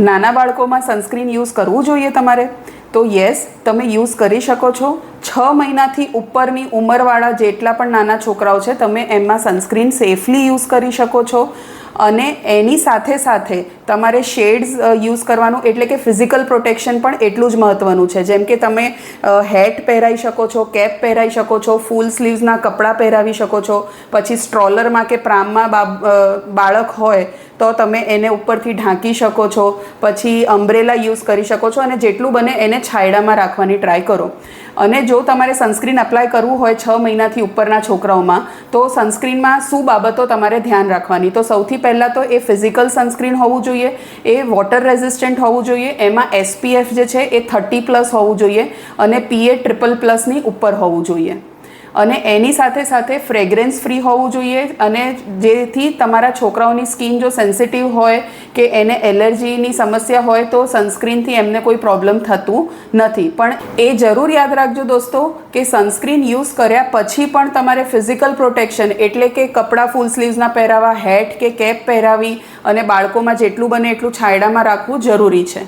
નાના બાળકોમાં sunscreen use કરવું જોઈએ તમારે? તો યસ, તમે યુઝ કરી શકો છો. 6 મહિનાથી ઉપરની ઉંમરવાળા જેટલા પણ નાના છોકરાઓ છે તમે એમાં સનસ્ક્રીન સેફલી યુઝ કરી શકો છો. અને એની સાથે સાથે તમારે શેડ્સ યુઝ કરવાનું, એટલે કે ફિઝિકલ પ્રોટેક્શન પણ એટલું જ મહત્ત્વનું છે. જેમ કે તમે હેટ પહેરાવી શકો છો, કેપ પહેરાવી શકો છો, ફૂલ સ્લીવ્સના કપડાં પહેરાવી શકો છો. પછી સ્ટ્રોલરમાં કે પ્રામમાં બાળક હોય તો તમે એને ઉપરથી ઢાંકી શકો છો. પછી અમ્બ્રેલા યુઝ કરી શકો છો અને જેટલું બને એને છાંયડામાં રાખવાની ટ્રાય કરો. અને જો તમારે સનસ્ક્રીન અપ્લાય કરવું હોય 6 મહિનાથી ઉપરના છોકરાઓમાં, તો સનસ્ક્રીનમાં શું બાબતો તમારે ધ્યાન રાખવાની? તો સૌથી પહેલાં તો એ ફિઝિકલ સનસ્ક્રીન હોવું જોઈએ, એ વોટર રેઝિસ્ટન્ટ હોવું જોઈએ, એમાં SPF જે છે એ 30+ હોવું જોઈએ અને PA++ની ઉપર હોવું જોઈએ. અને એની સાથે સાથે ફ્રેગ્રન્સ ફ્રી હોવું જોઈએ, અને જેથી તમારા છોકરાઓની સ્કિન જો સેન્સિટિવ હોય કે એને એલર્જીની સમસ્યા હોય તો સનસ્ક્રીનથી એમને કોઈ પ્રોબ્લેમ થતું નથી. પણ એ જરૂર યાદ રાખજો દોસ્તો કે સનસ્ક્રીન યુઝ કર્યા પછી પણ તમારે ફિઝિકલ પ્રોટેક્શન, એટલે કે કપડાં ફૂલ સ્લીવ્સના પહેરાવા, હેટ કે કેપ પહેરાવી અને બાળકોમાં જેટલું બને એટલું છાંયડામાં રાખવું જરૂરી છે.